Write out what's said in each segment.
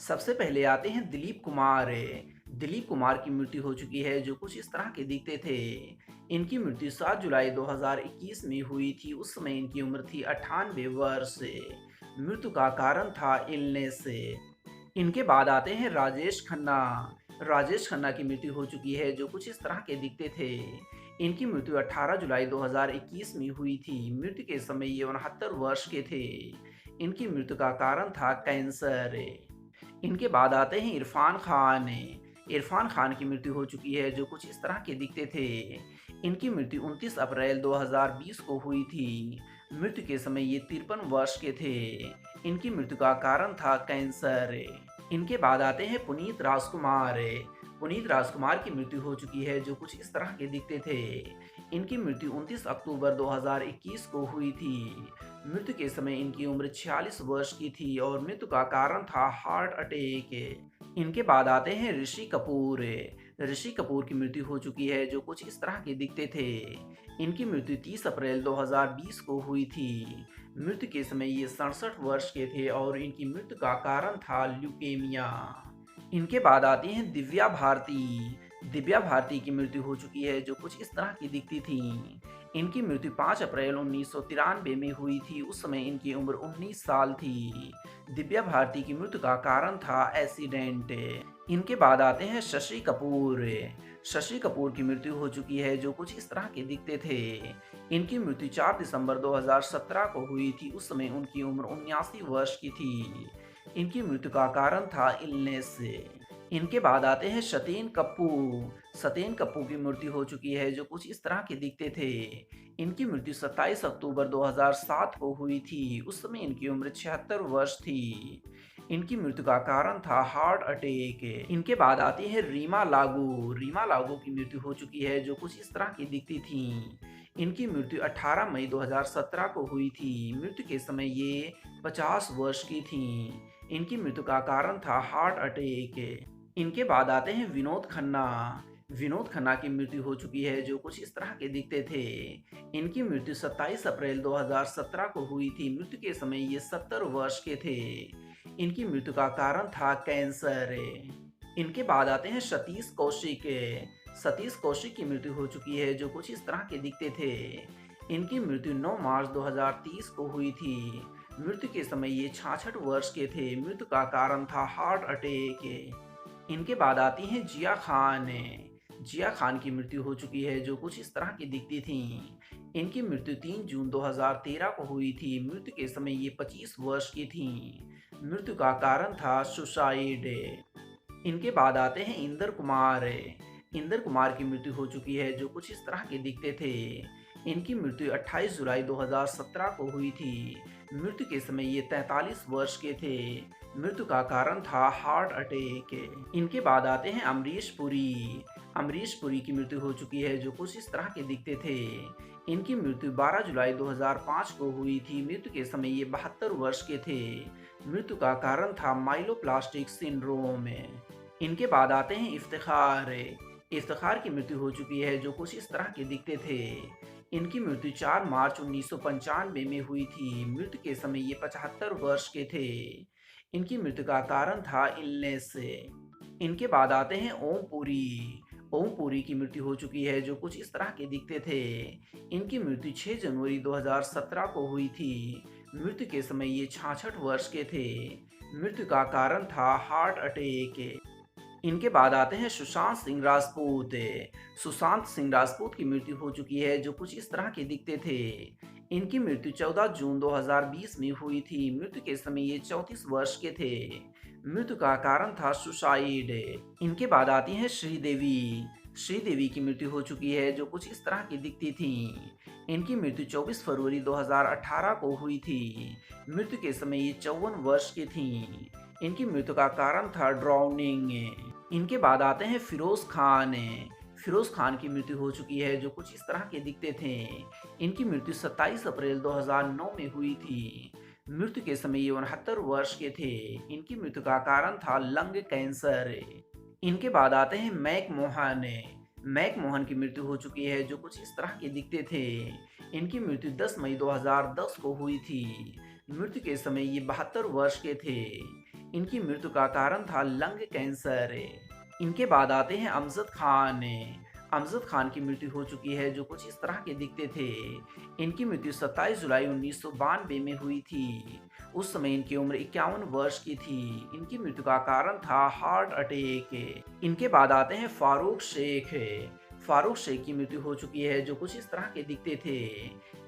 सबसे पहले आते हैं दिलीप कुमार। दिलीप कुमार की मृत्यु हो चुकी है जो कुछ इस तरह के दिखते थे। इनकी मृत्यु 7 जुलाई 2021 में हुई थी। उस समय इनकी उम्र थी 98 वर्ष। मृत्यु का कारण था इलनेस। इनके बाद आते हैं राजेश खन्ना। राजेश खन्ना की मृत्यु हो चुकी है जो कुछ इस तरह के दिखते थे। इनकी मृत्यु 18 जुलाई 2021 में हुई थी। मृत्यु के समय ये 69 वर्ष के थे। इनकी मृत्यु का कारण था कैंसर। इनके बाद आते हैं इरफान खान। इरफान खान की मृत्यु हो चुकी है जो कुछ इस तरह के दिखते थे। इनकी मृत्यु 29 अप्रैल 2020 को हुई थी। मृत्यु के समय ये 53 वर्ष के थे। इनकी मृत्यु का कारण था कैंसर। इनके बाद आते हैं पुनीत राजकुमार। पुनीत राजकुमार की मृत्यु हो चुकी है जो कुछ इस तरह के दिखते थे। इनकी मृत्यु 29 अक्टूबर 2021 को हुई थी। मृत्यु के समय इनकी उम्र 46 वर्ष की थी और मृत्यु का कारण था हार्ट अटैक। इनके बाद आते हैं ऋषि कपूर। ऋषि कपूर की मृत्यु हो चुकी है जो कुछ इस तरह के दिखते थे। इनकी मृत्यु 30 अप्रैल 2020 को हुई थी। मृत्यु के समय ये 67 वर्ष के थे और इनकी मृत्यु का कारण था ल्यूकेमिया। इनके बाद आती हैं दिव्या भारती। दिव्या भारती की मृत्यु हो चुकी है जो कुछ इस तरह की दिखती थी। इनकी मृत्यु 5 अप्रैल 1993 में हुई थी। उस समय इनकी उम्र 19 साल थी। दिव्या भारती की मृत्यु का कारण था एक्सीडेंट। इनके बाद आते हैं शशि कपूर। शशि कपूर की मृत्यु हो चुकी है जो कुछ इस तरह के दिखते थे। इनकी मृत्यु 4 दिसंबर 2017 को हुई थी। उस समय उनकी उम्र 79 वर्ष की थी। इनकी मृत्यु का कारण था इलनेस। इनके बाद आते हैं सतीन कप्पू। सतीन कप्पू की मृत्यु हो चुकी है जो कुछ इस तरह के दिखते थे। इनकी मृत्यु 27 अक्टूबर 2007 को हुई थी। उस समय इनकी उम्र 76 वर्ष थी। इनकी मृत्यु का कारण था हार्ट अटैक। इनके बाद आती है रीमा लागू। रीमा लागू की मृत्यु हो चुकी है जो कुछ इस तरह की दिखती थी। इनकी मृत्यु 18 मई 2017 को हुई थी। मृत्यु के समय ये 50 वर्ष की थी। इनकी मृत्यु का कारण था हार्ट अटैक। इनके बाद आते हैं विनोद खन्ना। विनोद खन्ना की मृत्यु हो चुकी है जो कुछ इस तरह के दिखते थे। इनकी मृत्यु 27 अप्रैल 2017 को हुई थी। मृत्यु के समय ये 70 वर्ष के थे। इनकी मृत्यु का कारण था कैंसर। इनके बाद आते हैं सतीश कौशिक। सतीश कौशिक की मृत्यु हो चुकी है जो कुछ इस तरह के दिखते थे। इनकी मृत्यु 9 मार्च 2030 को हुई थी। मृत्यु के समय ये 66 वर्ष के थे। मृत्यु का कारण था हार्ट अटैक। इनके बाद आती हैं जिया खान। जिया खान की मृत्यु हो चुकी है जो कुछ इस तरह की दिखती थी। इनकी मृत्यु 3 जून 2013 को हुई थी। मृत्यु के समय ये 25 वर्ष की थी। मृत्यु का कारण था सुसाइड। इनके बाद आते हैं इंदर कुमार। इंदर कुमार की मृत्यु हो चुकी है जो कुछ इस तरह के दिखते थे। इनकी मृत्यु 28 जुलाई 2017 को हुई थी। मृत्यु के समय ये 43 वर्ष के थे। मृत्यु का कारण था हार्ट अटैक। इनके बाद आते हैं अमरीश पुरी। अमरीश पुरी की मृत्यु हो चुकी है जो कुछ इस तरह के दिखते थे। इनकी मृत्यु 12 जुलाई 2005 को हुई थी। मृत्यु के समय ये 72 वर्ष के थे। मृत्यु का कारण था माइलोप्लास्टिक सिंड्रोम। इनके बाद आते हैं इफ्तिखार। इफ्तिखार की मृत्यु हो चुकी है जो कुछ इस तरह के दिखते थे। इनकी मृत्यु 4 मार्च 1995 में हुई थी। मृत्यु के समय ये 75 वर्ष के थे। इनकी मृत्यु का कारण था इलनेस। इनके बाद आते हैं ओम पुरी। ओम पुरी की मृत्यु हो चुकी है जो कुछ इस तरह के दिखते थे। इनकी मृत्यु 6 जनवरी 2017 को हुई थी। मृत्यु के समय ये 66 वर्ष के थे। मृत्यु का कारण था हार्ट अटैक। इनके बाद आते हैं सुशांत सिंह राजपूत। सुशांत सिंह राजपूत की मृत्यु हो चुकी है जो कुछ इस तरह के दिखते थे। इनकी मृत्यु 14 जून 2020 में हुई थी। मृत्यु के समय ये 34 वर्ष के थे। मृत्यु का कारण था सुसाइड। इनके बाद आती है श्रीदेवी। श्रीदेवी की मृत्यु हो चुकी है जो कुछ इस तरह की दिखती थी। इनकी मृत्यु 24 फरवरी 2018 को हुई थी। मृत्यु के समय ये 54 वर्ष की थी। इनकी मृत्यु का कारण था ड्राउनिंग। इनके बाद आते हैं फिरोज खान। फिरोज खान की मृत्यु हो चुकी है जो कुछ इस तरह के दिखते थे। इनकी मृत्यु 27 अप्रैल 2009 में हुई थी। मृत्यु के समय ये 69 वर्ष के थे। इनकी मृत्यु का कारण था लंग कैंसर। इनके बाद आते हैं मैक मोहन। मैक मोहन की मृत्यु हो चुकी है जो कुछ इस तरह के दिखते थे। इनकी मृत्यु 10 मई 2010 को हुई थी। मृत्यु के समय ये 72 वर्ष के थे। इनकी मृत्यु का कारण था लंग कैंसर। इनके बाद आते हैं अमजद खान। अमजद खान की मृत्यु हो चुकी है, जो कुछ इस तरह के दिखते थे। इनकी मृत्यु 27 जुलाई 1992 में हुई थी। उस समय इनकी उम्र 51 वर्ष की थी। इनकी मृत्यु का कारण था हार्ट अटैक। इनके बाद आते हैं फारूक शेख। फारूक शेख की मृत्यु हो चुकी है, जो कुछ इस तरह के दिखते थे।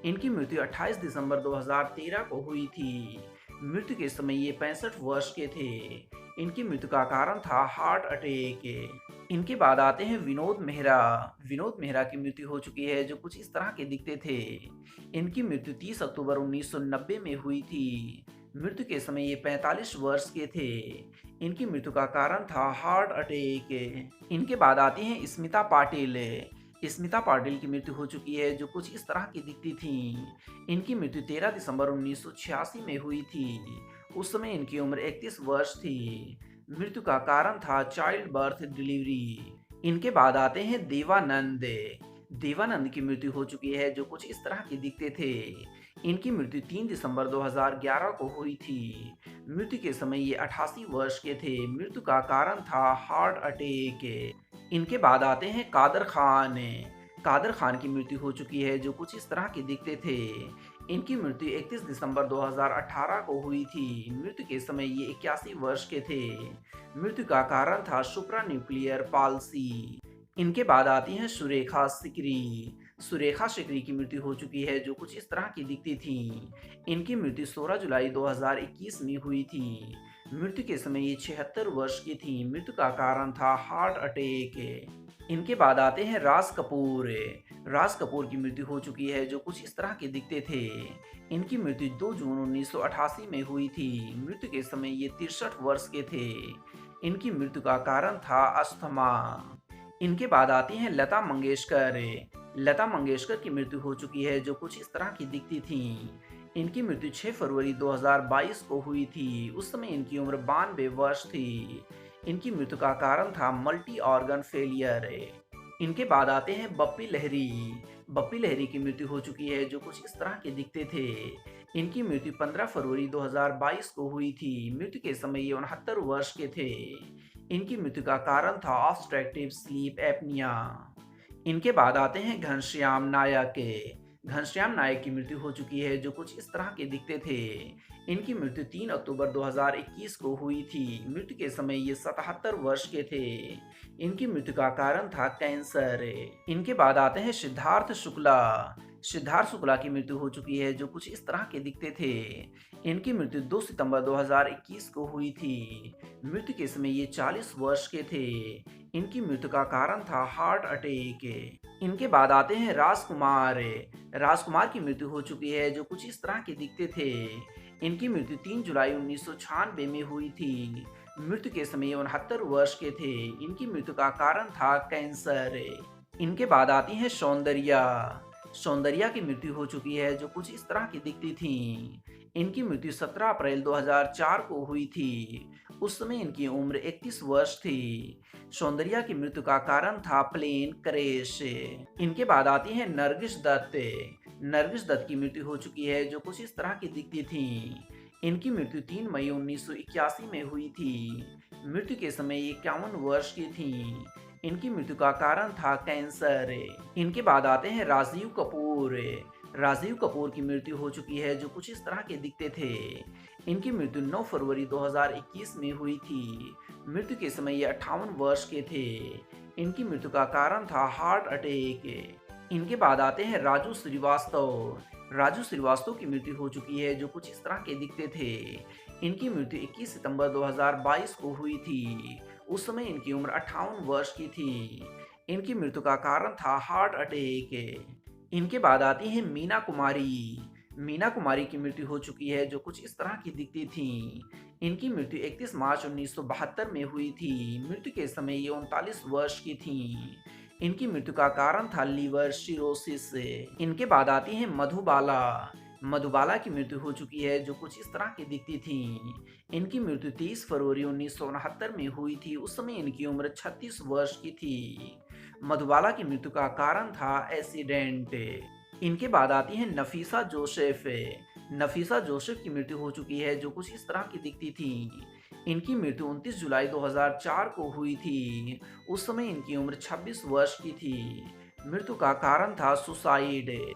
इनकी मृत्यु 28 दिसंबर 2013 को हुई थी। मृत्यु के समय ये 65 वर्ष के थे। इनकी मृत्यु का कारण था हार्ट अटैक। इनके बाद आते हैं विनोद मेहरा। विनोद मेहरा की मृत्यु हो चुकी है, जो कुछ इस तरह के दिखते थे। इनकी मृत्यु 30 अक्टूबर 1990 में हुई थी। मृत्यु के समय ये 45 वर्ष के थे। इनकी मृत्यु का कारण था हार्ट अटैक। इनके बाद आती हैं स्मिता पाटिल। स्मिता पाटिल की मृत्यु हो चुकी है, जो कुछ इस तरह की दिखती थी। इनकी मृत्यु 13 दिसंबर 1986 में हुई थी। उस समय इनकी उम्र 31 वर्ष थी। मृत्यु का कारण था चाइल्ड बर्थ डिलीवरी। इनके बाद आते हैं देवानंद। देवानंद की मृत्यु हो चुकी है, जो कुछ इस तरह के दिखते थे। इनकी मृत्यु 3 दिसंबर 2011 को हुई थी। मृत्यु के समय ये 88 वर्ष के थे। मृत्यु का कारण था हार्ट अटैक। इनके बाद आते हैं कादर खान। कादर खान की मृत्यु हो चुकी है, जो कुछ इस तरह के दिखते थे। इनकी मृत्यु 31 दिसंबर 2018 को हुई थी। मृत्यु के समय ये 81 वर्ष के थे। मृत्यु का कारण था सुप्रा न्यूक्लियर पाल्सी। इनके बाद आती हैं सुरेखा सिकरी। सुरेखा सिकरी की मृत्यु हो चुकी है, जो कुछ इस तरह की दिखती थी। इनकी मृत्यु 16 जुलाई 2021 में हुई थी। मृत्यु के समय ये 76 वर्ष की थी। मृत्यु का कारण था हार्ट अटैक। इनके बाद आते हैं राज कपूर। राज कपूर की मृत्यु हो चुकी है, जो कुछ इस तरह के दिखते थे। इनकी मृत्यु 2 जून 1988 में हुई थी। मृत्यु के समय ये 63 वर्ष के थे। इनकी मृत्यु का कारण था अस्थमा। इनके बाद आती हैं लता मंगेशकर। लता मंगेशकर की मृत्यु हो चुकी है, जो कुछ इस तरह की दिखती थी। इनकी मृत्यु 6 फरवरी 2022 को हुई थी। उस समय इनकी उम्र 92 वर्ष थी। इनकी मृत्यु का कारण था मल्टी ऑर्गन फेलियर। इनके बाद आते हैं बप्पी लहरी। बप्पी लहरी की मृत्यु हो चुकी है, जो कुछ इस तरह के दिखते थे। इनकी मृत्यु 15 फरवरी 2022 को हुई थी। मृत्यु के समय ये 69 वर्ष के थे। इनकी मृत्यु का कारण था ऑब्स्ट्रक्टिव स्लीप एपनिया। इनके बाद आते हैं घनश्याम नायक। घनश्याम नायक की मृत्यु हो चुकी है, जो कुछ इस तरह के दिखते थे। इनकी मृत्यु 3 अक्टूबर 2021 को हुई थी। मृत्यु के समय ये 77 वर्ष के थे। इनकी मृत्यु का कारण था कैंसर। इनके बाद आते हैं सिद्धार्थ शुक्ला। सिद्धार्थ शुक्ला की मृत्यु हो चुकी है, जो कुछ इस तरह के दिखते थे। इनकी मृत्यु 2 सितंबर 2021 को हुई थी। मृत्यु के समय ये 40 वर्ष के थे। इनकी मृत्यु का कारण था हार्ट अटैक। इनके बाद आते हैं राजकुमार। राजकुमार की मृत्यु हो चुकी है, जो कुछ इस तरह के दिखते थे। इनकी मृत्यु 3 जुलाई 1996 में हुई थी। मृत्यु के समय 69 वर्ष के थे। इनकी मृत्यु का कारण था कैंसर। इनके बाद आती हैं सौंदर्या। सौंदर्या की मृत्यु हो चुकी है, जो कुछ इस तरह की दिखती थी। इनकी मृत्यु 17 अप्रैल 2004 को हुई थी। उस समय इनकी उम्र 31 वर्ष थी। सौंदर्या की मृत्यु का कारण था प्लेन क्रैश। इनके बाद आती है नरगिस दत्त। नरगिस दत्त की मृत्यु हो चुकी है, जो कुछ इस तरह की दिखती थी। इनकी मृत्यु 3 मई 1981 में हुई थी। मृत्यु के समय 51 वर्ष की थी। इनकी मृत्यु का कारण था कैंसर। इनके बाद आते हैं राजीव कपूर। राजीव कपूर की मृत्यु हो चुकी है, जो कुछ इस तरह के दिखते थे। इनकी मृत्यु 9 फरवरी 2021 में हुई थी। मृत्यु के समय ये 58 वर्ष के थे। इनकी मृत्यु का कारण था हार्ट अटैक। इनके बाद आते हैं राजू श्रीवास्तव। राजू श्रीवास्तव की मृत्यु हो चुकी है, जो कुछ इस तरह के दिखते थे। इनकी मृत्यु 21 सितंबर 2022 को हुई थी। उस समय इनकी उम्र 58 वर्ष की थी। इनकी मृत्यु का कारण था हार्ट अटैक। इनके बाद आती है मीना कुमारी। मीना कुमारी की मृत्यु हो चुकी है, जो कुछ इस तरह की दिखती थी। इनकी मृत्यु 31 मार्च 1972 में हुई थी। मृत्यु के समय ये 39 वर्ष की थी। इनकी मृत्यु का कारण था लीवर सिरोसिस। इनके बाद आती है मधुबाला। मधुबाला की मृत्यु हो चुकी है, जो कुछ इस तरह की दिखती थी। इनकी मृत्यु 23 फरवरी 1969 में हुई थी। उस समय इनकी उम्र 36 वर्ष की थी। मधुबाला की मृत्यु का कारण था एक्सीडेंट। इनके बाद आती है नफीसा जोसेफ। नफीसा जोसेफ की मृत्यु हो चुकी है, जो कुछ इस तरह की दिखती थी। इनकी मृत्यु 29 जुलाई 2004 को हुई थी। उस समय इनकी उम्र 26 वर्ष की थी। मृत्यु का कारण था सुसाइड।